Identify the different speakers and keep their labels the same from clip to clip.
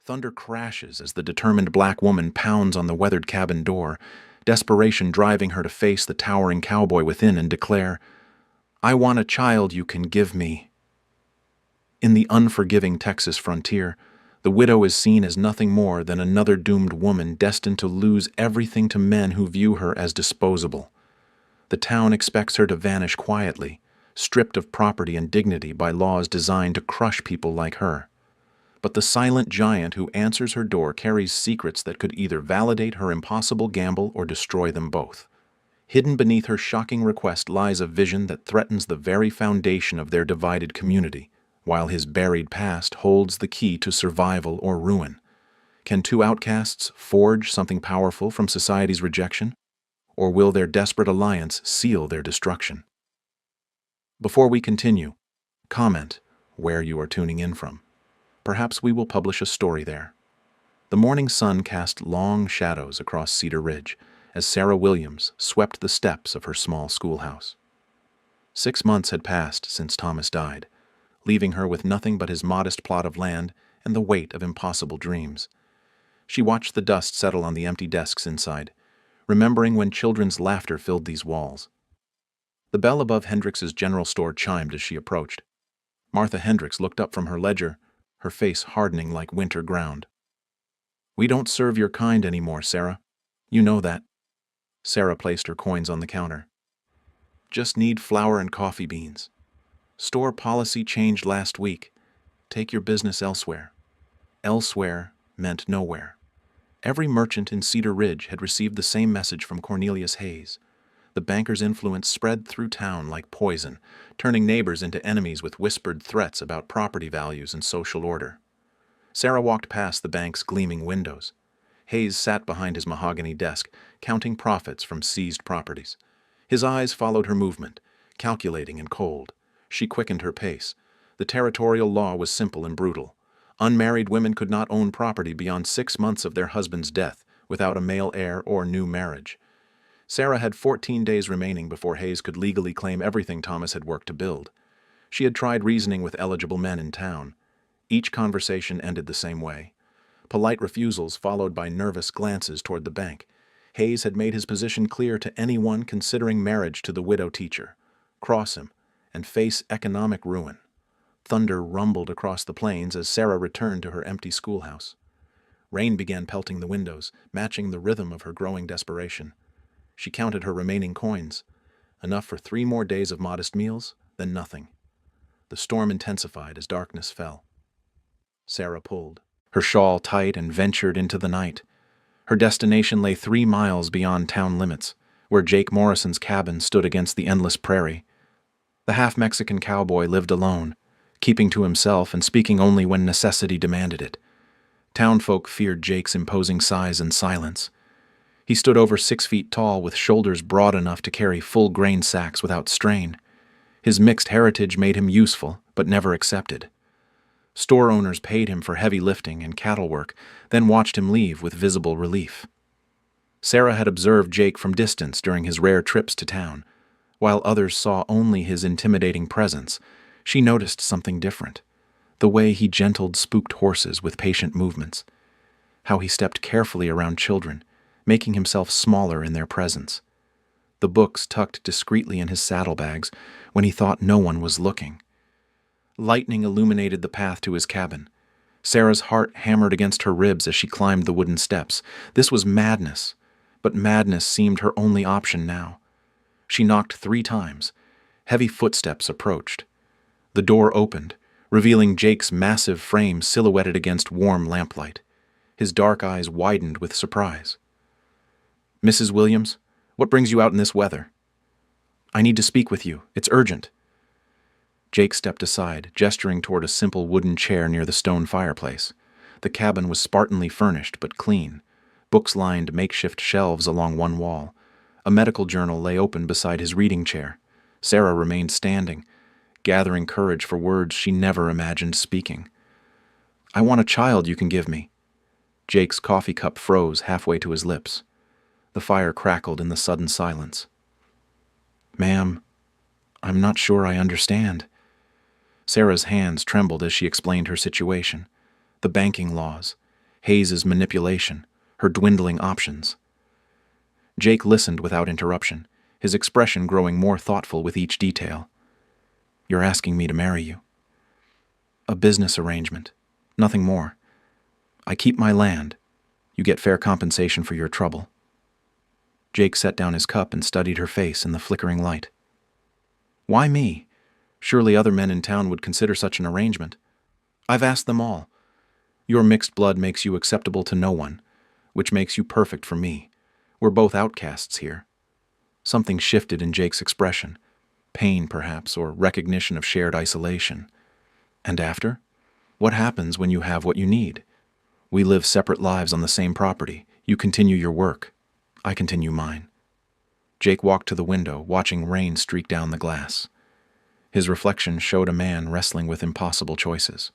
Speaker 1: Thunder crashes as the determined black woman pounds on the weathered cabin door, desperation driving her to face the towering cowboy within and declare, "I want a child you can give me." In the unforgiving Texas frontier, the widow is seen as nothing more than another doomed woman destined to lose everything to men who view her as disposable. The town expects her to vanish quietly, stripped of property and dignity by laws designed to crush people like her. But the silent giant who answers her door carries secrets that could either validate her impossible gamble or destroy them both. Hidden beneath her shocking request lies a vision that threatens the very foundation of their divided community, while his buried past holds the key to survival or ruin. Can two outcasts forge something powerful from society's rejection? Or will their desperate alliance seal their destruction? Before we continue, comment where you are tuning in from. Perhaps we will publish a story there. The morning sun cast long shadows across Cedar Ridge as Sarah Williams swept the steps of her small schoolhouse. 6 months had passed since Thomas died, leaving her with nothing but his modest plot of land and the weight of impossible dreams. She watched the dust settle on the empty desks inside, remembering when children's laughter filled these walls. The bell above Hendricks's general store chimed as she approached. Martha Hendricks looked up from her ledger, her face hardening like winter ground. "We don't serve your kind anymore, Sarah. You know that." Sarah placed her coins on the counter. "Just need flour and coffee beans. Store policy changed last week. Take your business elsewhere." Elsewhere meant nowhere. Every merchant in Cedar Ridge had received the same message from Cornelius Hayes. The banker's influence spread through town like poison, turning neighbors into enemies with whispered threats about property values and social order. Sarah walked past the bank's gleaming windows. Hayes sat behind his mahogany desk, counting profits from seized properties. His eyes followed her movement, calculating and cold. She quickened her pace. The territorial law was simple and brutal. Unmarried women could not own property beyond 6 months of their husband's death without a male heir or new marriage. Sarah had 14 days remaining before Hayes could legally claim everything Thomas had worked to build. She had tried reasoning with eligible men in town. Each conversation ended the same way. Polite refusals followed by nervous glances toward the bank. Hayes had made his position clear to anyone considering marriage to the widow teacher. Cross him and face economic ruin. Thunder rumbled across the plains as Sarah returned to her empty schoolhouse. Rain began pelting the windows, matching the rhythm of her growing desperation. She counted her remaining coins. Enough for 3 more days of modest meals, then nothing. The storm intensified as darkness fell. Sarah pulled, her shawl tight, and ventured into the night. Her destination lay 3 miles beyond town limits, where Jake Morrison's cabin stood against the endless prairie. The half-Mexican cowboy lived alone, keeping to himself and speaking only when necessity demanded it. Townfolk feared Jake's imposing size and silence. He stood over 6 feet tall with shoulders broad enough to carry full grain sacks without strain. His mixed heritage made him useful, but never accepted. Store owners paid him for heavy lifting and cattle work, then watched him leave with visible relief. Sarah had observed Jake from distance during his rare trips to town. While others saw only his intimidating presence, she noticed something different. The way he gentled spooked horses with patient movements. How he stepped carefully around children, making himself smaller in their presence. The books tucked discreetly in his saddlebags when he thought no one was looking. Lightning illuminated the path to his cabin. Sarah's heart hammered against her ribs as she climbed the wooden steps. This was madness, but madness seemed her only option now. She knocked 3 times. Heavy footsteps approached. The door opened, revealing Jake's massive frame silhouetted against warm lamplight. His dark eyes widened with surprise. "Mrs. Williams, what brings you out in this weather?" "I need to speak with you. It's urgent." Jake stepped aside, gesturing toward a simple wooden chair near the stone fireplace. The cabin was spartanly furnished but clean. Books lined makeshift shelves along one wall. A medical journal lay open beside his reading chair. Sarah remained standing, gathering courage for words she never imagined speaking. "I want a child you can give me." Jake's coffee cup froze halfway to his lips. The fire crackled in the sudden silence. "Ma'am, I'm not sure I understand." Sarah's hands trembled as she explained her situation. The banking laws, Hayes's manipulation, her dwindling options. Jake listened without interruption, his expression growing more thoughtful with each detail. "You're asking me to marry you." "A business arrangement. Nothing more. I keep my land. You get fair compensation for your trouble." Jake set down his cup and studied her face in the flickering light. "Why me? Surely other men in town would consider such an arrangement. I've asked them all. Your mixed blood makes you acceptable to no one, which makes you perfect for me. We're both outcasts here." Something shifted in Jake's expression. Pain, perhaps, or recognition of shared isolation. "And after? What happens when you have what you need? We live separate lives on the same property. You continue your work. I continue mine." Jake walked to the window, watching rain streak down the glass. His reflection showed a man wrestling with impossible choices.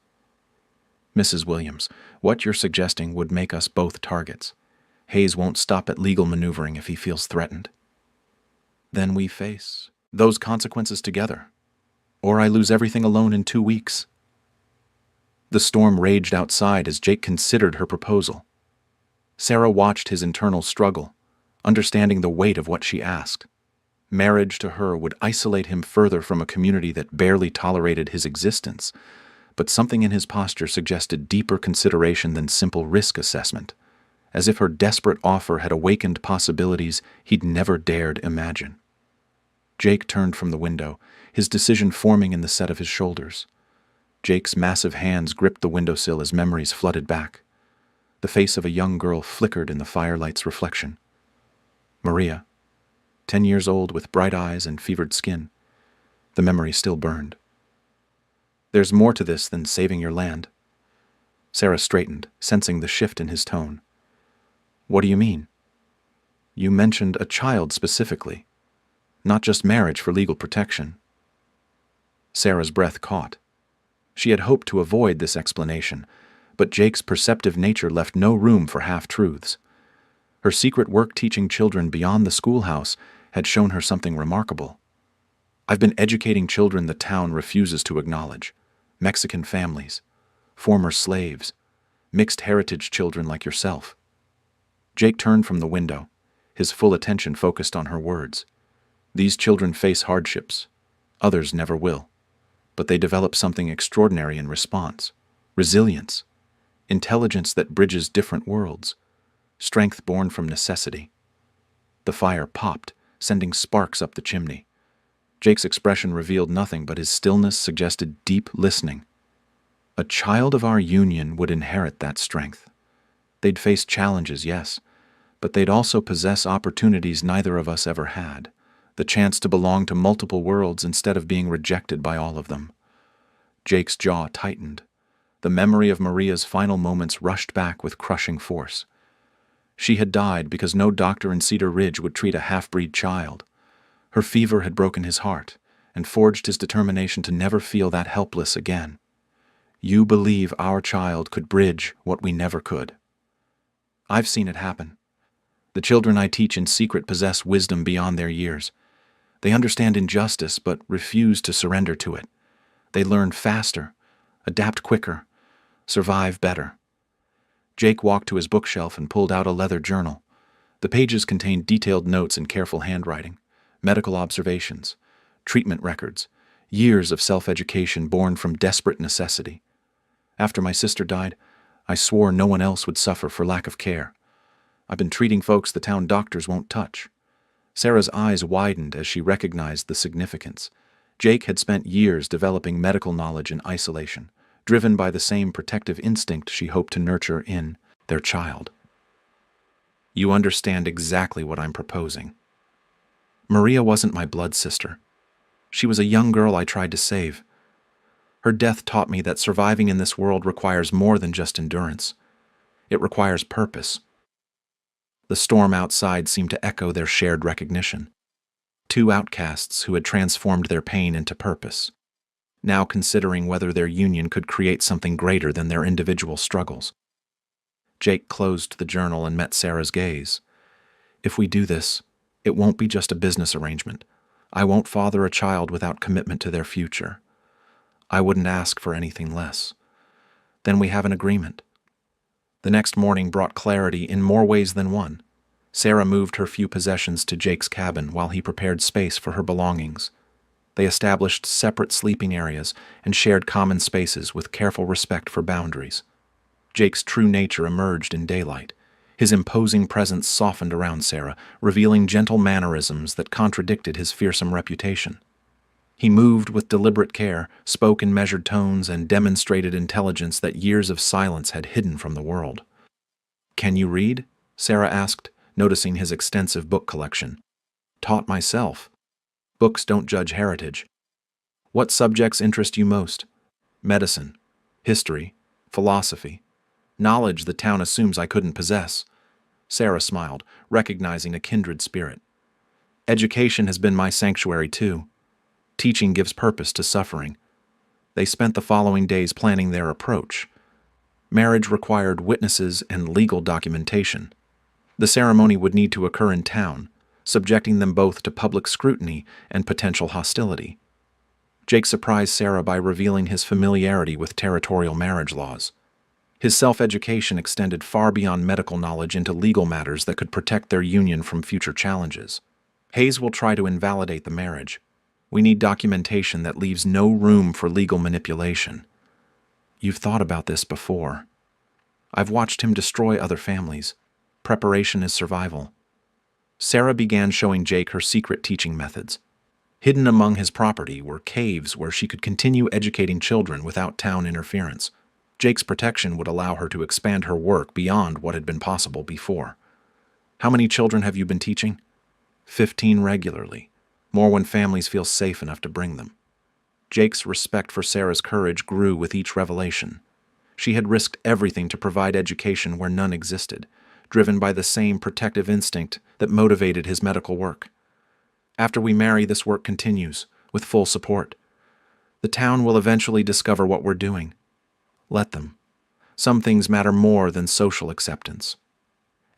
Speaker 1: "Mrs. Williams, what you're suggesting would make us both targets. Hayes won't stop at legal maneuvering if he feels threatened. Then we face those consequences together. Or I lose everything alone in 2 weeks." The storm raged outside as Jake considered her proposal. Sarah watched his internal struggle, understanding the weight of what she asked. Marriage to her would isolate him further from a community that barely tolerated his existence, but something in his posture suggested deeper consideration than simple risk assessment, as if her desperate offer had awakened possibilities he'd never dared imagine. Jake turned from the window, his decision forming in the set of his shoulders. Jake's massive hands gripped the windowsill as memories flooded back. The face of a young girl flickered in the firelight's reflection. Maria, 10 years old with bright eyes and fevered skin. The memory still burned. "There's more to this than saving your land." Sarah straightened, sensing the shift in his tone. "What do you mean?" "You mentioned a child specifically, not just marriage for legal protection." Sarah's breath caught. She had hoped to avoid this explanation, but Jake's perceptive nature left no room for half-truths. Her secret work teaching children beyond the schoolhouse had shown her something remarkable. "I've been educating children the town refuses to acknowledge. Mexican families, former slaves, mixed heritage children like yourself." Jake turned from the window, his full attention focused on her words. "These children face hardships. Others never will. But they develop something extraordinary in response. Resilience. Intelligence that bridges different worlds. Strength born from necessity." The fire popped, sending sparks up the chimney. Jake's expression revealed nothing, but his stillness suggested deep listening. A child of our union would inherit that strength. They'd face challenges, yes, but they'd also possess opportunities neither of us ever had. The chance to belong to multiple worlds instead of being rejected by all of them. Jake's jaw tightened. The memory of Maria's final moments rushed back with crushing force. She had died because no doctor in Cedar Ridge would treat a half-breed child. Her fever had broken his heart and forged his determination to never feel that helpless again. "You believe our child could bridge what we never could." "I've seen it happen. The children I teach in secret possess wisdom beyond their years. They understand injustice but refuse to surrender to it. They learn faster, adapt quicker, survive better." Jake walked to his bookshelf and pulled out a leather journal. The pages contained detailed notes in careful handwriting, medical observations, treatment records, years of self-education born from desperate necessity. "After my sister died, I swore no one else would suffer for lack of care. I've been treating folks the town doctors won't touch." Sarah's eyes widened as she recognized the significance. Jake had spent years developing medical knowledge in isolation, driven by the same protective instinct she hoped to nurture in their child. "You understand exactly what I'm proposing. Maria wasn't my blood sister. She was a young girl I tried to save. Her death taught me that surviving in this world requires more than just endurance. It requires purpose." The storm outside seemed to echo their shared recognition. Two outcasts who had transformed their pain into purpose, now considering whether their union could create something greater than their individual struggles. Jake closed the journal and met Sarah's gaze. "If we do this, it won't be just a business arrangement. I won't father a child without commitment to their future. I wouldn't ask for anything less. Then we have an agreement." The next morning brought clarity in more ways than one. Sarah moved her few possessions to Jake's cabin while he prepared space for her belongings. They established separate sleeping areas and shared common spaces with careful respect for boundaries. Jake's true nature emerged in daylight. His imposing presence softened around Sarah, revealing gentle mannerisms that contradicted his fearsome reputation. He moved with deliberate care, spoke in measured tones, and demonstrated intelligence that years of silence had hidden from the world. "Can you read?" Sarah asked, noticing his extensive book collection. "Taught myself. Books don't judge heritage. What subjects interest you most?" "Medicine, history, philosophy, knowledge the town assumes I couldn't possess." Sarah smiled, recognizing a kindred spirit. "Education has been my sanctuary too. Teaching gives purpose to suffering." They spent the following days planning their approach. Marriage required witnesses and legal documentation. The ceremony would need to occur in town, subjecting them both to public scrutiny and potential hostility. Jake surprised Sarah by revealing his familiarity with territorial marriage laws. His self-education extended far beyond medical knowledge into legal matters that could protect their union from future challenges. "Hayes will try to invalidate the marriage. We need documentation that leaves no room for legal manipulation." "You've thought about this before." "I've watched him destroy other families. Preparation is survival." Sarah began showing Jake her secret teaching methods. Hidden among his property were caves where she could continue educating children without town interference. Jake's protection would allow her to expand her work beyond what had been possible before. "How many children have you been teaching?" 15 regularly. More when families feel safe enough to bring them. Jake's respect for Sarah's courage grew with each revelation. She had risked everything to provide education where none existed, driven by the same protective instinct that motivated his medical work. "After we marry, this work continues, with full support. The town will eventually discover what we're doing. Let them. Some things matter more than social acceptance."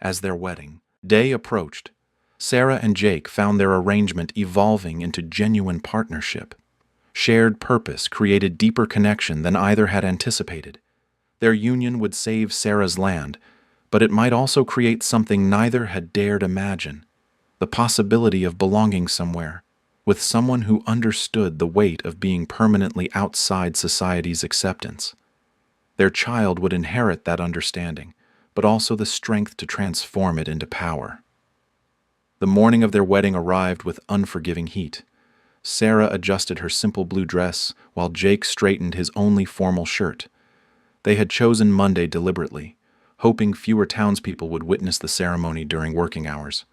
Speaker 1: As their wedding day approached, Sarah and Jake found their arrangement evolving into genuine partnership. Shared purpose created deeper connection than either had anticipated. Their union would save Sarah's land, but it might also create something neither had dared imagine: the possibility of belonging somewhere, with someone who understood the weight of being permanently outside society's acceptance. Their child would inherit that understanding, but also the strength to transform it into power. The morning of their wedding arrived with unforgiving heat. Sarah adjusted her simple blue dress, while Jake straightened his only formal shirt. They had chosen Monday deliberately, hoping fewer townspeople would witness the ceremony during working hours.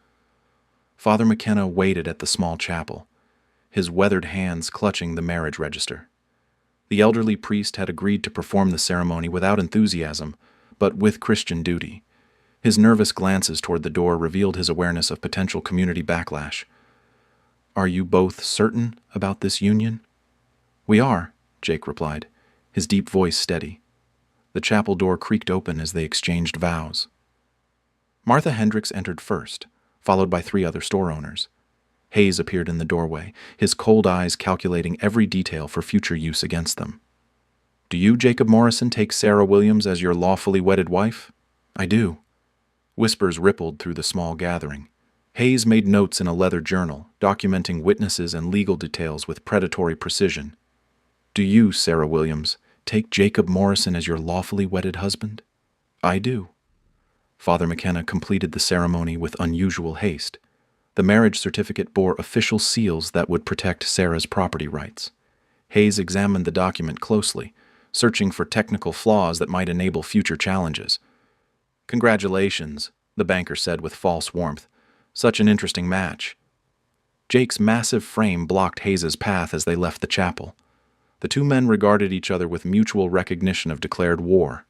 Speaker 1: Father McKenna waited at the small chapel, his weathered hands clutching the marriage register. The elderly priest had agreed to perform the ceremony without enthusiasm, but with Christian duty. His nervous glances toward the door revealed his awareness of potential community backlash. "Are you both certain about this union?" "We are," Jake replied, his deep voice steady. The chapel door creaked open as they exchanged vows. Martha Hendricks entered first, followed by 3 other store owners. Hayes appeared in the doorway, his cold eyes calculating every detail for future use against them. "Do you, Jacob Morrison, take Sarah Williams as your lawfully wedded wife?" "I do." Whispers rippled through the small gathering. Hayes made notes in a leather journal, documenting witnesses and legal details with predatory precision. "Do you, Sarah Williams, take Jacob Morrison as your lawfully wedded husband?" "I do." Father McKenna completed the ceremony with unusual haste. The marriage certificate bore official seals that would protect Sarah's property rights. Hayes examined the document closely, searching for technical flaws that might enable future challenges. "Congratulations," the banker said with false warmth. "Such an interesting match." Jake's massive frame blocked Hayes's path as they left the chapel. The 2 men regarded each other with mutual recognition of declared war.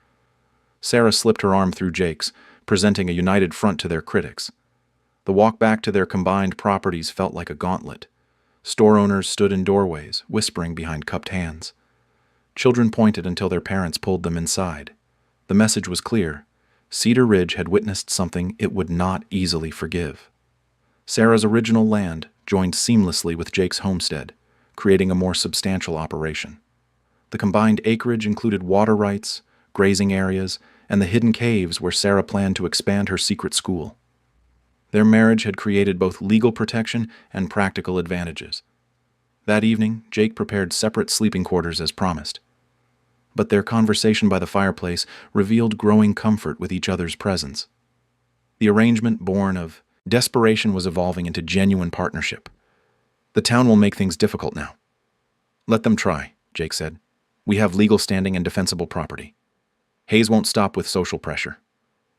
Speaker 1: Sarah slipped her arm through Jake's, presenting a united front to their critics. The walk back to their combined properties felt like a gauntlet. Store owners stood in doorways, whispering behind cupped hands. Children pointed until their parents pulled them inside. The message was clear: Cedar Ridge had witnessed something it would not easily forgive. Sarah's original land joined seamlessly with Jake's homestead, creating a more substantial operation. The combined acreage included water rights, grazing areas, and the hidden caves where Sarah planned to expand her secret school. Their marriage had created both legal protection and practical advantages. That evening, Jake prepared separate sleeping quarters as promised. But their conversation by the fireplace revealed growing comfort with each other's presence. The arrangement, born of desperation, was evolving into genuine partnership. "The town will make things difficult now." "Let them try," Jake said. "We have legal standing and defensible property. Hayes won't stop with social pressure.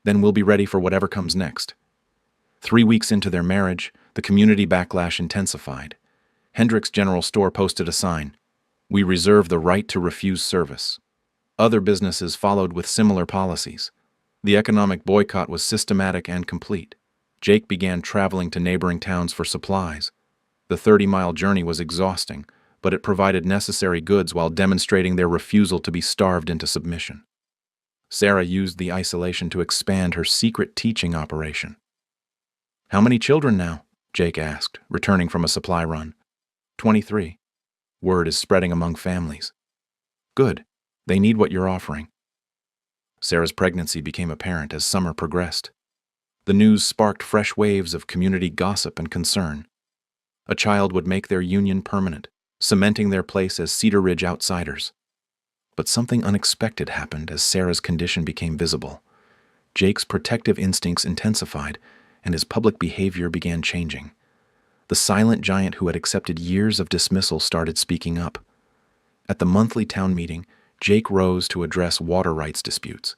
Speaker 1: Then we'll be ready for whatever comes next." 3 weeks into their marriage, the community backlash intensified. Hendrick's General Store posted a sign, "We reserve the right to refuse service." Other businesses followed with similar policies. The economic boycott was systematic and complete. Jake began traveling to neighboring towns for supplies. The 30-mile journey was exhausting, but it provided necessary goods while demonstrating their refusal to be starved into submission. Sarah used the isolation to expand her secret teaching operation. "How many children now?" Jake asked, returning from a supply run. 23. "Word is spreading among families." "Good. They need what you're offering." Sarah's pregnancy became apparent as summer progressed. The news sparked fresh waves of community gossip and concern. A child would make their union permanent, cementing their place as Cedar Ridge outsiders. But something unexpected happened as Sarah's condition became visible. Jake's protective instincts intensified, and his public behavior began changing. The silent giant who had accepted years of dismissal started speaking up. At the monthly town meeting, Jake rose to address water rights disputes.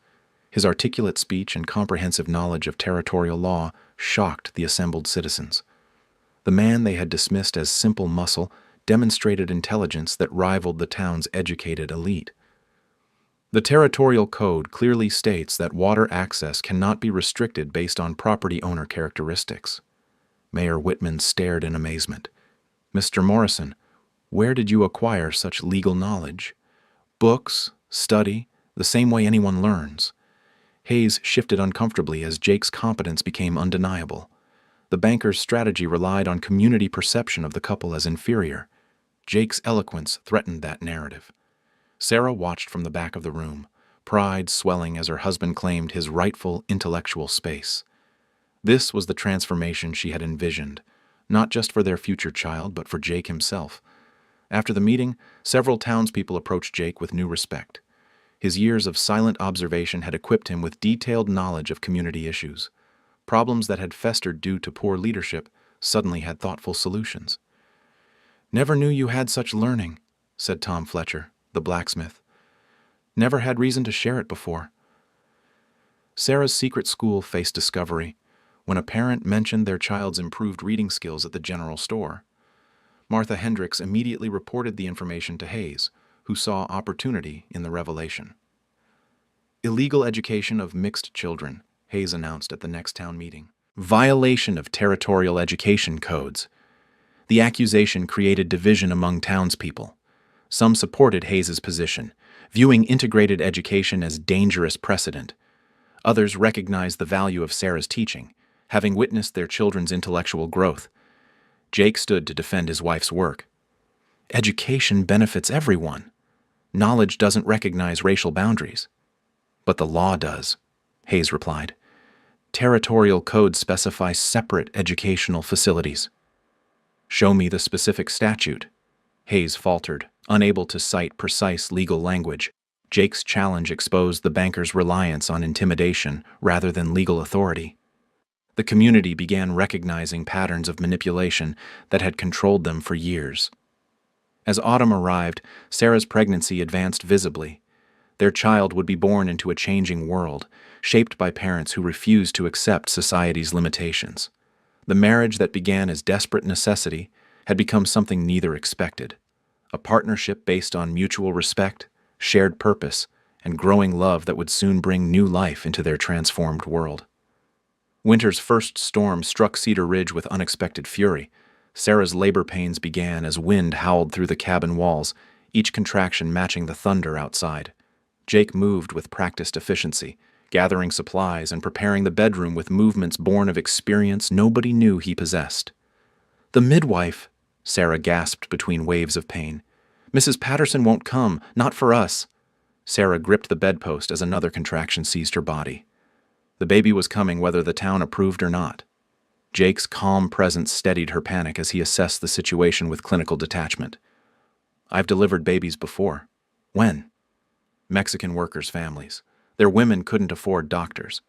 Speaker 1: His articulate speech and comprehensive knowledge of territorial law shocked the assembled citizens. The man they had dismissed as simple muscle demonstrated intelligence that rivaled the town's educated elite. The territorial code clearly states that water access cannot be restricted based on property owner characteristics. Mayor Whitman stared in amazement. "Mr. Morrison, where did you acquire such legal knowledge?" "Books, study, the same way anyone learns." Hayes shifted uncomfortably as Jake's competence became undeniable. The banker's strategy relied on community perception of the couple as inferior. Jake's eloquence threatened that narrative. Sarah watched from the back of the room, pride swelling as her husband claimed his rightful intellectual space. This was the transformation she had envisioned, not just for their future child, but for Jake himself. After the meeting, several townspeople approached Jake with new respect. His years of silent observation had equipped him with detailed knowledge of community issues. Problems that had festered due to poor leadership suddenly had thoughtful solutions. "Never knew you had such learning," said Tom Fletcher, the blacksmith. "Never had reason to share it before." Sarah's secret school faced discovery when a parent mentioned their child's improved reading skills at the general store. Martha Hendricks immediately reported the information to Hayes, who saw opportunity in the revelation. "Illegal education of mixed children," Hayes announced at the next town meeting. "Violation of territorial education codes." The accusation created division among townspeople. Some supported Hayes's position, viewing integrated education as dangerous precedent. Others recognized the value of Sarah's teaching, having witnessed their children's intellectual growth. Jake stood to defend his wife's work. "Education benefits everyone. Knowledge doesn't recognize racial boundaries." "But the law does," Hayes replied. "Territorial codes specify separate educational facilities." "Show me the specific statute," Hayes faltered, unable to cite precise legal language. Jake's challenge exposed the banker's reliance on intimidation rather than legal authority. The community began recognizing patterns of manipulation that had controlled them for years. As autumn arrived, Sarah's pregnancy advanced visibly. Their child would be born into a changing world, shaped by parents who refused to accept society's limitations. The marriage that began as desperate necessity had become something neither expected, a partnership based on mutual respect, shared purpose, and growing love that would soon bring new life into their transformed world. Winter's first storm struck Cedar Ridge with unexpected fury. Sarah's labor pains began as wind howled through the cabin walls, each contraction matching the thunder outside. Jake moved with practiced efficiency, gathering supplies and preparing the bedroom with movements born of experience nobody knew he possessed. "The midwife," Sarah gasped between waves of pain. "Mrs. Patterson won't come, not for us." Sarah gripped the bedpost as another contraction seized her body. The baby was coming whether the town approved or not. Jake's calm presence steadied her panic as he assessed the situation with clinical detachment. "I've delivered babies before." "When?" "Mexican workers' families. Their women couldn't afford doctors."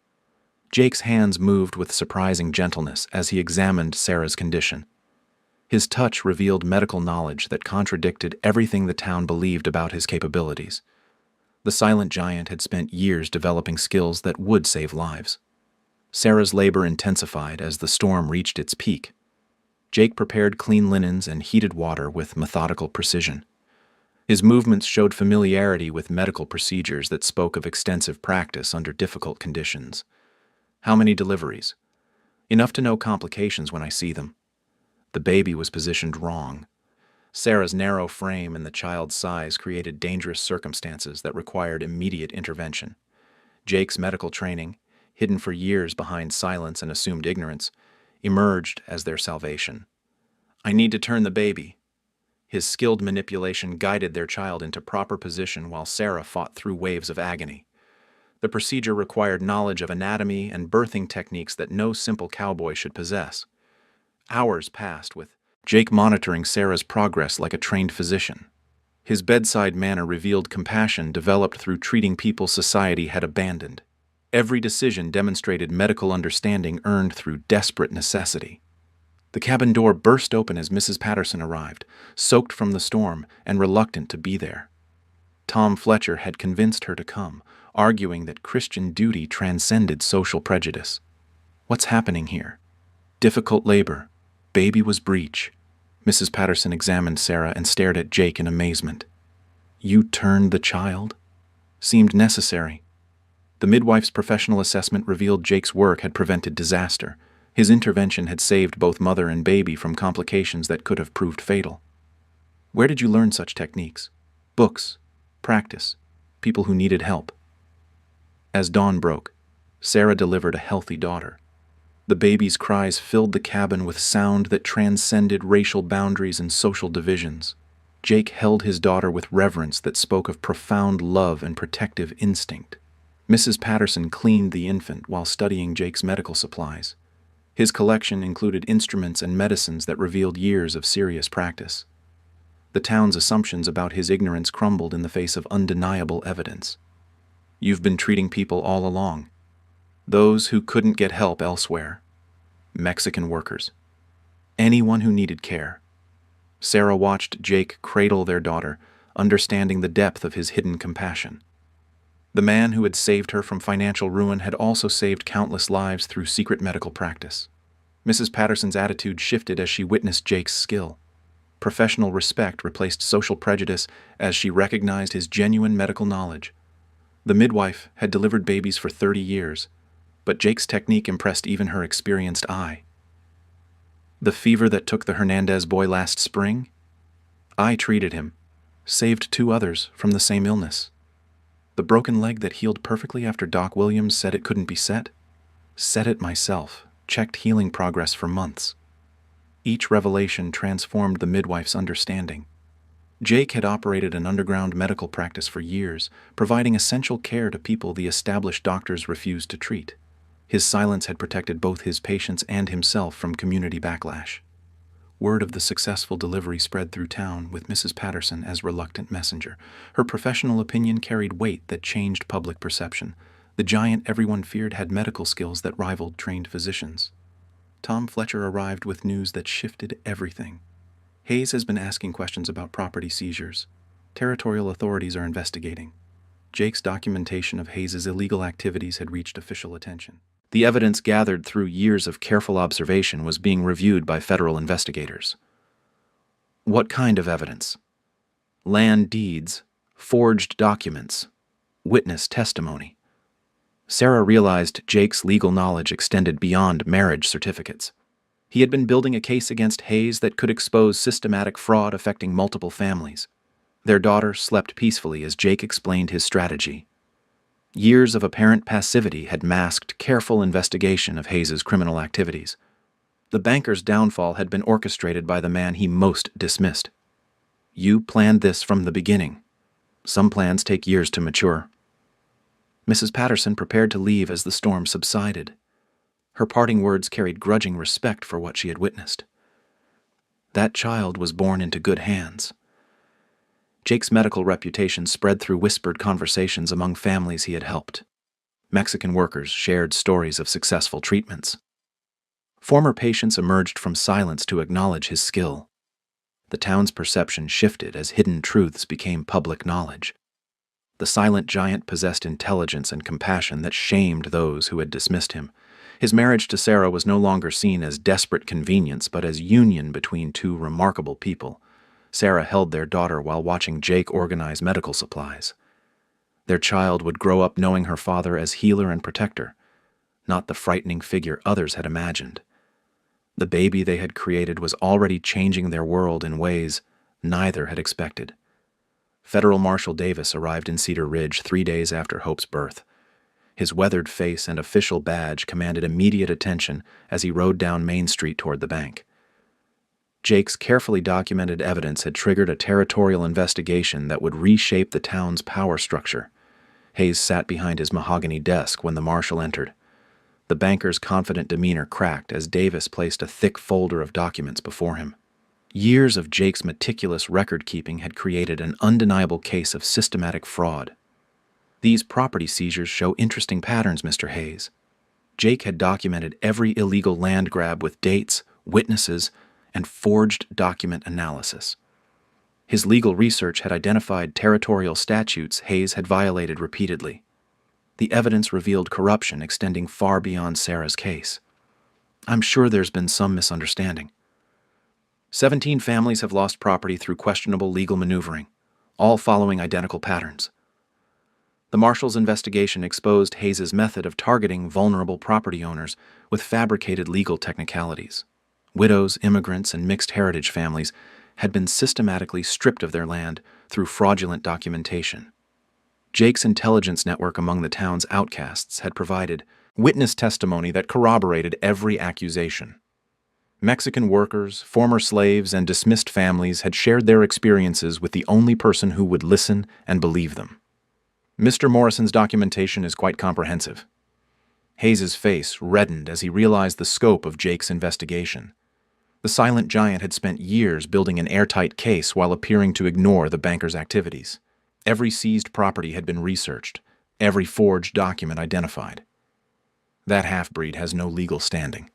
Speaker 1: Jake's hands moved with surprising gentleness as he examined Sarah's condition. His touch revealed medical knowledge that contradicted everything the town believed about his capabilities. The silent giant had spent years developing skills that would save lives. Sarah's labor intensified as the storm reached its peak. Jake prepared clean linens and heated water with methodical precision. His movements showed familiarity with medical procedures that spoke of extensive practice under difficult conditions. "How many deliveries?" "Enough to know complications when I see them." The baby was positioned wrong. Sarah's narrow frame and the child's size created dangerous circumstances that required immediate intervention. Jake's medical training, hidden for years behind silence and assumed ignorance, emerged as their salvation. "I need to turn the baby." His skilled manipulation guided their child into proper position while Sarah fought through waves of agony. The procedure required knowledge of anatomy and birthing techniques that no simple cowboy should possess. Hours passed with Jake monitoring Sarah's progress like a trained physician. His bedside manner revealed compassion developed through treating people society had abandoned. Every decision demonstrated medical understanding earned through desperate necessity. The cabin door burst open as Mrs. Patterson arrived, soaked from the storm and reluctant to be there. Tom Fletcher had convinced her to come, arguing that Christian duty transcended social prejudice. "What's happening here?" "Difficult labor. Baby was breech." Mrs. Patterson examined Sarah and stared at Jake in amazement. "You turned the child?" "Seemed necessary." The midwife's professional assessment revealed Jake's work had prevented disaster. His intervention had saved both mother and baby from complications that could have proved fatal. "Where did you learn such techniques?" "Books. Practice. People who needed help." As dawn broke, Sarah delivered a healthy daughter. The baby's cries filled the cabin with sound that transcended racial boundaries and social divisions. Jake held his daughter with reverence that spoke of profound love and protective instinct. Mrs. Patterson cleaned the infant while studying Jake's medical supplies. His collection included instruments and medicines that revealed years of serious practice. The town's assumptions about his ignorance crumbled in the face of undeniable evidence. "You've been treating people all along. Those who couldn't get help elsewhere. Mexican workers. Anyone who needed care." Sarah watched Jake cradle their daughter, understanding the depth of his hidden compassion. The man who had saved her from financial ruin had also saved countless lives through secret medical practice. Mrs. Patterson's attitude shifted as she witnessed Jake's skill. Professional respect replaced social prejudice as she recognized his genuine medical knowledge. The midwife had delivered babies for 30 years, but Jake's technique impressed even her experienced eye. "The fever that took the Hernandez boy last spring? I treated him, saved 2 others from the same illness. The broken leg that healed perfectly after Doc Williams said it couldn't be set? Set it myself, checked healing progress for months." Each revelation transformed the midwife's understanding. Jake had operated an underground medical practice for years, providing essential care to people the established doctors refused to treat. His silence had protected both his patients and himself from community backlash. Word of the successful delivery spread through town, with Mrs. Patterson as reluctant messenger. Her professional opinion carried weight that changed public perception. The giant everyone feared had medical skills that rivaled trained physicians. Tom Fletcher arrived with news that shifted everything. "Hayes has been asking questions about property seizures. Territorial authorities are investigating." Jake's documentation of Hayes's illegal activities had reached official attention. The evidence gathered through years of careful observation was being reviewed by federal investigators. What kind of evidence? Land deeds, forged documents, witness testimony. Sarah realized Jake's legal knowledge extended beyond marriage certificates. He had been building a case against Hayes that could expose systematic fraud affecting multiple families. Their daughter slept peacefully as Jake explained his strategy. Years of apparent passivity had masked careful investigation of Hayes's criminal activities. The banker's downfall had been orchestrated by the man he most dismissed. "You planned this from the beginning." Some plans take years to mature. Mrs. Patterson prepared to leave as the storm subsided. Her parting words carried grudging respect for what she had witnessed. That child was born into good hands. Jake's medical reputation spread through whispered conversations among families he had helped. Mexican workers shared stories of successful treatments. Former patients emerged from silence to acknowledge his skill. The town's perception shifted as hidden truths became public knowledge. The silent giant possessed intelligence and compassion that shamed those who had dismissed him. His marriage to Sarah was no longer seen as desperate convenience, but as union between two remarkable people. Sarah held their daughter while watching Jake organize medical supplies. Their child would grow up knowing her father as healer and protector, not the frightening figure others had imagined. The baby they had created was already changing their world in ways neither had expected. Federal Marshal Davis arrived in Cedar Ridge 3 days after Hope's birth. His weathered face and official badge commanded immediate attention as he rode down Main Street toward the bank. Jake's carefully documented evidence had triggered a territorial investigation that would reshape the town's power structure. Hayes sat behind his mahogany desk when the marshal entered. The banker's confident demeanor cracked as Davis placed a thick folder of documents before him. Years of Jake's meticulous record-keeping had created an undeniable case of systematic fraud. These property seizures show interesting patterns, Mr. Hayes. Jake had documented every illegal land grab with dates, witnesses, and forged document analysis. His legal research had identified territorial statutes Hayes had violated repeatedly. The evidence revealed corruption extending far beyond Sarah's case. I'm sure there's been some misunderstanding. 17 families have lost property through questionable legal maneuvering, all following identical patterns. The marshal's investigation exposed Hayes's method of targeting vulnerable property owners with fabricated legal technicalities. Widows, immigrants, and mixed heritage families had been systematically stripped of their land through fraudulent documentation. Jake's intelligence network among the town's outcasts had provided witness testimony that corroborated every accusation. Mexican workers, former slaves, and dismissed families had shared their experiences with the only person who would listen and believe them. Mr. Morrison's documentation is quite comprehensive. Hayes's face reddened as he realized the scope of Jake's investigation. The silent giant had spent years building an airtight case while appearing to ignore the banker's activities. Every seized property had been researched, every forged document identified. That half-breed has no legal standing.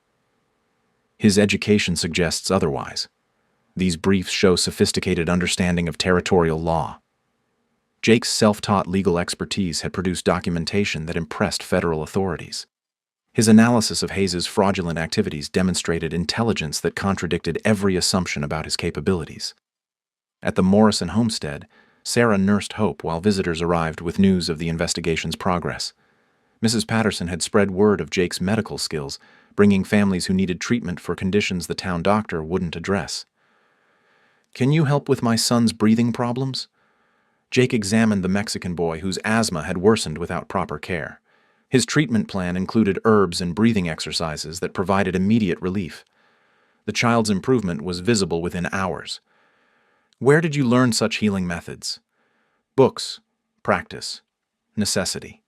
Speaker 1: His education suggests otherwise. These briefs show sophisticated understanding of territorial law. Jake's self-taught legal expertise had produced documentation that impressed federal authorities. His analysis of Hayes's fraudulent activities demonstrated intelligence that contradicted every assumption about his capabilities. At the Morrison homestead, Sarah nursed Hope while visitors arrived with news of the investigation's progress. Mrs. Patterson had spread word of Jake's medical skills, bringing families who needed treatment for conditions the town doctor wouldn't address. "Can you help with my son's breathing problems?" Jake examined the Mexican boy whose asthma had worsened without proper care. His treatment plan included herbs and breathing exercises that provided immediate relief. The child's improvement was visible within hours. "Where did you learn such healing methods?" "Books, practice, necessity."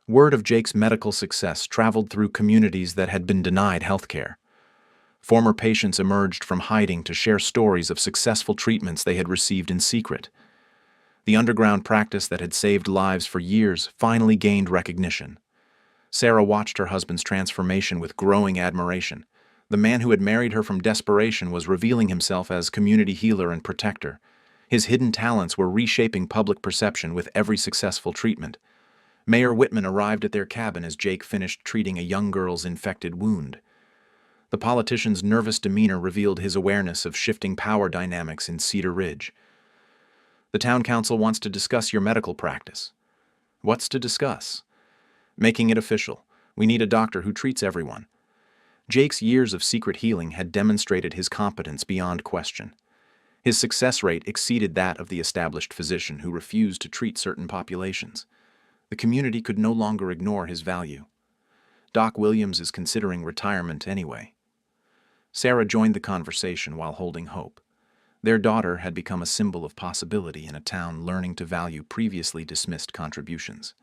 Speaker 1: Word of Jake's medical success traveled through communities that had been denied health care. Former patients emerged from hiding to share stories of successful treatments they had received in secret. The underground practice that had saved lives for years finally gained recognition. Sarah watched her husband's transformation with growing admiration. The man who had married her from desperation was revealing himself as community healer and protector. His hidden talents were reshaping public perception with every successful treatment. Mayor Whitman arrived at their cabin as Jake finished treating a young girl's infected wound. The politician's nervous demeanor revealed his awareness of shifting power dynamics in Cedar Ridge. "The town council wants to discuss your medical practice." "What's to discuss?" "Making it official. We need a doctor who treats everyone." Jake's years of secret healing had demonstrated his competence beyond question. His success rate exceeded that of the established physician who refused to treat certain populations. The community could no longer ignore his value. "Doc Williams is considering retirement anyway." Sarah joined the conversation while holding Hope. Their daughter had become a symbol of possibility in a town learning to value previously dismissed contributions.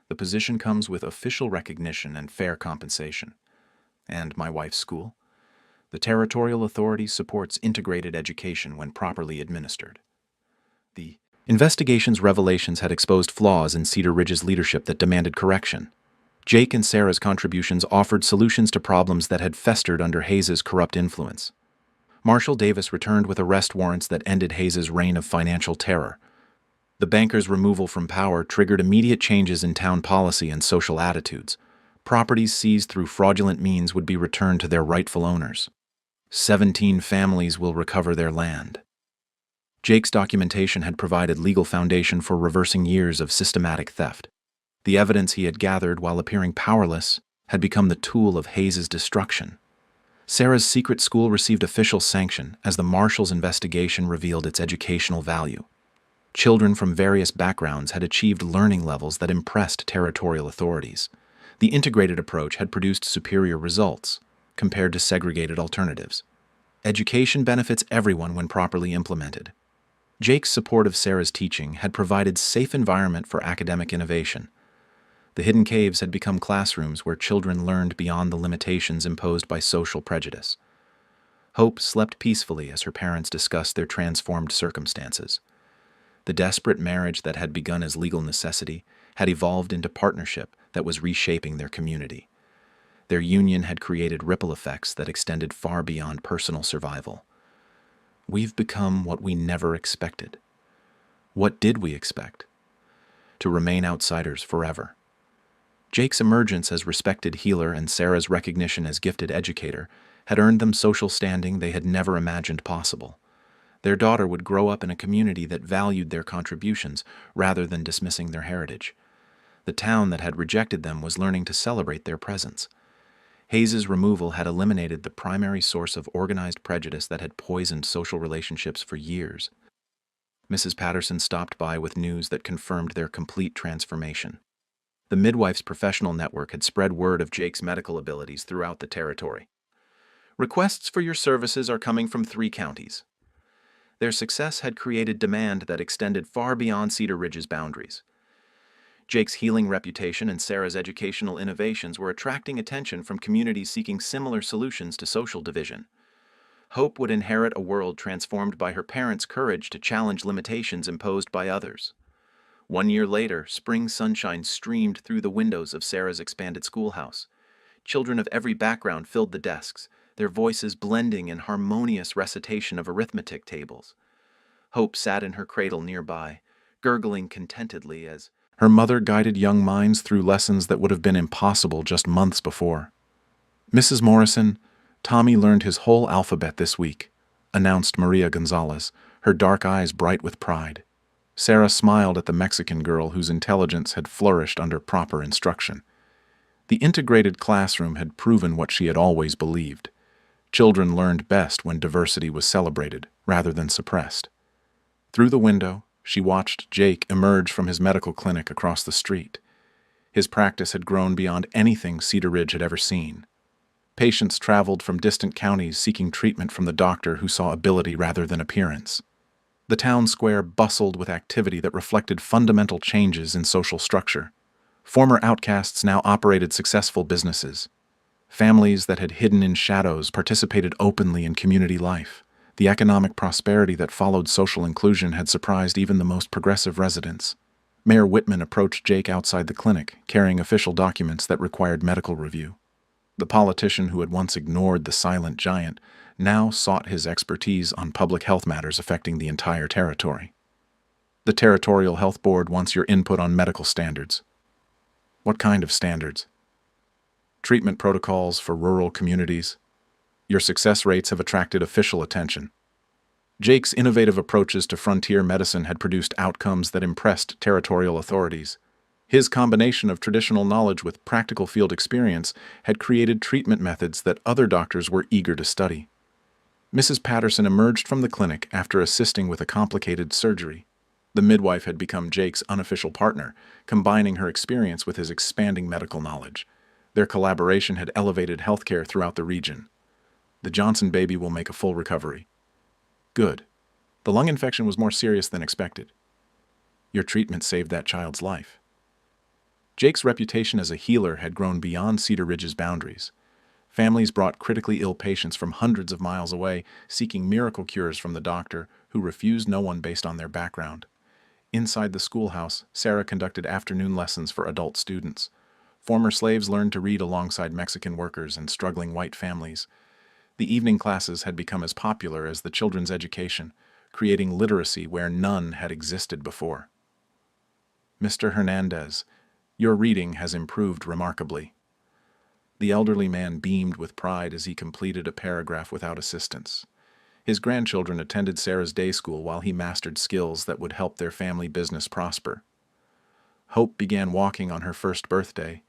Speaker 1: The position comes with official recognition and fair compensation. And my wife's school? The territorial authority supports integrated education when properly administered. The investigation's revelations had exposed flaws in Cedar Ridge's leadership that demanded correction. Jake and Sarah's contributions offered solutions to problems that had festered under Hayes's corrupt influence. Marshall Davis returned with arrest warrants that ended Hayes's reign of financial terror. The banker's removal from power triggered immediate changes in town policy and social attitudes. Properties seized through fraudulent means would be returned to their rightful owners. 17 families will recover their land. Jake's documentation had provided legal foundation for reversing years of systematic theft. The evidence he had gathered while appearing powerless had become the tool of Hayes's destruction. Sarah's secret school received official sanction as the Marshals' investigation revealed its educational value. Children from various backgrounds had achieved learning levels that impressed territorial authorities. The integrated approach had produced superior results compared to segregated alternatives. Education benefits everyone when properly implemented. Jake's support of Sarah's teaching had provided safe environment for academic innovation. The hidden caves had become classrooms where children learned beyond the limitations imposed by social prejudice. Hope slept peacefully as her parents discussed their transformed circumstances. The desperate marriage that had begun as legal necessity had evolved into partnership that was reshaping their community. Their union had created ripple effects that extended far beyond personal survival. We've become what we never expected. What did we expect? To remain outsiders forever. Jake's emergence as respected healer and Sarah's recognition as gifted educator had earned them social standing they had never imagined possible. Their daughter would grow up in a community that valued their contributions rather than dismissing their heritage. The town that had rejected them was learning to celebrate their presence. Hayes's removal had eliminated the primary source of organized prejudice that had poisoned social relationships for years. Mrs. Patterson stopped by with news that confirmed their complete transformation. The midwife's professional network had spread word of Jake's medical abilities throughout the territory. Requests for your services are coming from 3 counties. Their success had created demand that extended far beyond Cedar Ridge's boundaries. Jake's healing reputation and Sarah's educational innovations were attracting attention from communities seeking similar solutions to social division. Hope would inherit a world transformed by her parents' courage to challenge limitations imposed by others. 1 year later, spring sunshine streamed through the windows of Sarah's expanded schoolhouse. Children of every background filled the desks, their voices blending in harmonious recitation of arithmetic tables. Hope sat in her cradle nearby, gurgling contentedly as her mother guided young minds through lessons that would have been impossible just months before. "Mrs. Morrison, Tommy learned his whole alphabet this week," announced Maria Gonzalez, her dark eyes bright with pride. Sarah smiled at the Mexican girl whose intelligence had flourished under proper instruction. The integrated classroom had proven what she had always believed. Children learned best when diversity was celebrated rather than suppressed. Through the window, she watched Jake emerge from his medical clinic across the street. His practice had grown beyond anything Cedar Ridge had ever seen. Patients traveled from distant counties seeking treatment from the doctor who saw ability rather than appearance. The town square bustled with activity that reflected fundamental changes in social structure. Former outcasts now operated successful businesses. Families that had hidden in shadows participated openly in community life. The economic prosperity that followed social inclusion had surprised even the most progressive residents. Mayor Whitman approached Jake outside the clinic, carrying official documents that required medical review. The politician who had once ignored the silent giant now sought his expertise on public health matters affecting the entire territory. The Territorial Health Board wants your input on medical standards. What kind of standards? Treatment protocols for rural communities. Your success rates have attracted official attention. Jake's innovative approaches to frontier medicine had produced outcomes that impressed territorial authorities. His combination of traditional knowledge with practical field experience had created treatment methods that other doctors were eager to study. Mrs. Patterson emerged from the clinic after assisting with a complicated surgery. The midwife had become Jake's unofficial partner, combining her experience with his expanding medical knowledge. Their collaboration had elevated healthcare throughout the region. The Johnson baby will make a full recovery. Good. The lung infection was more serious than expected. Your treatment saved that child's life. Jake's reputation as a healer had grown beyond Cedar Ridge's boundaries. Families brought critically ill patients from hundreds of miles away, seeking miracle cures from the doctor, who refused no one based on their background. Inside the schoolhouse, Sarah conducted afternoon lessons for adult students. Former slaves learned to read alongside Mexican workers and struggling white families. The evening classes had become as popular as the children's education, creating literacy where none had existed before. Mr. Hernandez, your reading has improved remarkably. The elderly man beamed with pride as he completed a paragraph without assistance. His grandchildren attended Sarah's day school while he mastered skills that would help their family business prosper. Hope began walking on her first birthday,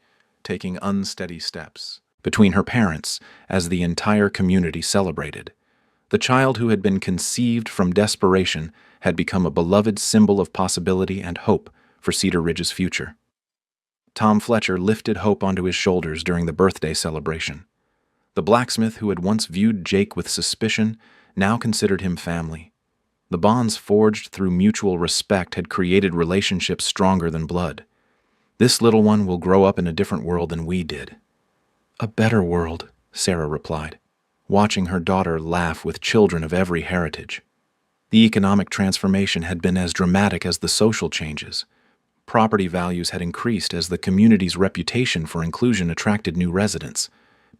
Speaker 1: taking unsteady steps between her parents as the entire community celebrated. The child who had been conceived from desperation had become a beloved symbol of possibility and hope for Cedar Ridge's future. Tom Fletcher lifted Hope onto his shoulders during the birthday celebration. The blacksmith who had once viewed Jake with suspicion now considered him family. The bonds forged through mutual respect had created relationships stronger than blood. This little one will grow up in a different world than we did. A better world, Sarah replied, watching her daughter laugh with children of every heritage. The economic transformation had been as dramatic as the social changes. Property values had increased as the community's reputation for inclusion attracted new residents.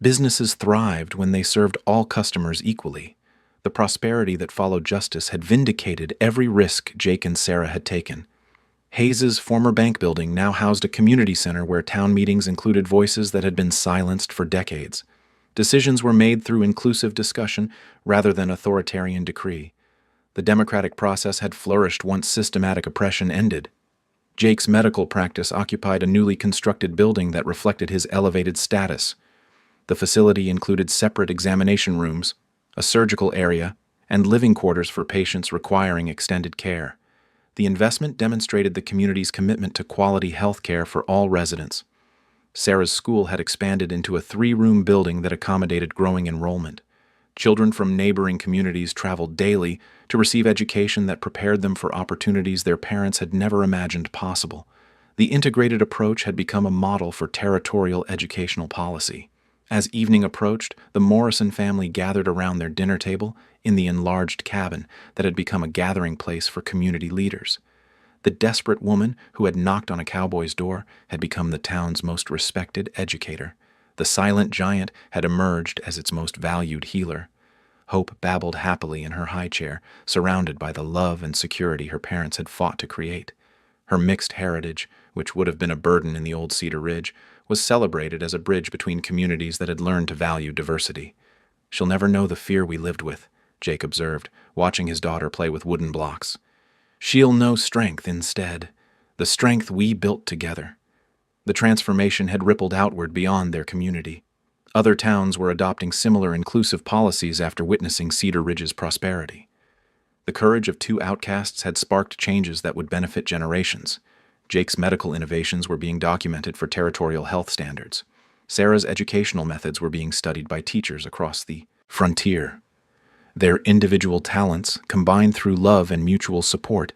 Speaker 1: Businesses thrived when they served all customers equally. The prosperity that followed justice had vindicated every risk Jake and Sarah had taken. Hayes's former bank building now housed a community center where town meetings included voices that had been silenced for decades. Decisions were made through inclusive discussion rather than authoritarian decree. The democratic process had flourished once systematic oppression ended. Jake's medical practice occupied a newly constructed building that reflected his elevated status. The facility included separate examination rooms, a surgical area, and living quarters for patients requiring extended care. The investment demonstrated the community's commitment to quality health care for all residents. Sarah's school had expanded into a 3-room building that accommodated growing enrollment. Children from neighboring communities traveled daily to receive education that prepared them for opportunities their parents had never imagined possible. The integrated approach had become a model for territorial educational policy. As evening approached, the Morrison family gathered around their dinner table in the enlarged cabin that had become a gathering place for community leaders. The desperate woman who had knocked on a cowboy's door had become the town's most respected educator. The silent giant had emerged as its most valued healer. Hope babbled happily in her high chair, surrounded by the love and security her parents had fought to create. Her mixed heritage, which would have been a burden in the old Cedar Ridge, was celebrated as a bridge between communities that had learned to value diversity. "She'll never know the fear we lived with," Jake observed, watching his daughter play with wooden blocks. "She'll know strength instead, the strength we built together." The transformation had rippled outward beyond their community. Other towns were adopting similar inclusive policies after witnessing Cedar Ridge's prosperity. The courage of 2 outcasts had sparked changes that would benefit generations. Jake's medical innovations were being documented for territorial health standards. Sarah's educational methods were being studied by teachers across the frontier. Their individual talents, combined through love and mutual support,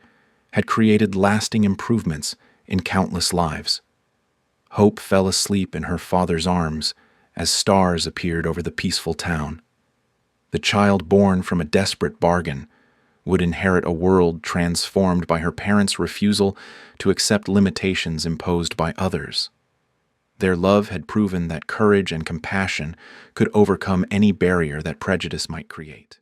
Speaker 1: had created lasting improvements in countless lives. Hope fell asleep in her father's arms as stars appeared over the peaceful town. The child born from a desperate bargain would inherit a world transformed by her parents' refusal to accept limitations imposed by others. Their love had proven that courage and compassion could overcome any barrier that prejudice might create.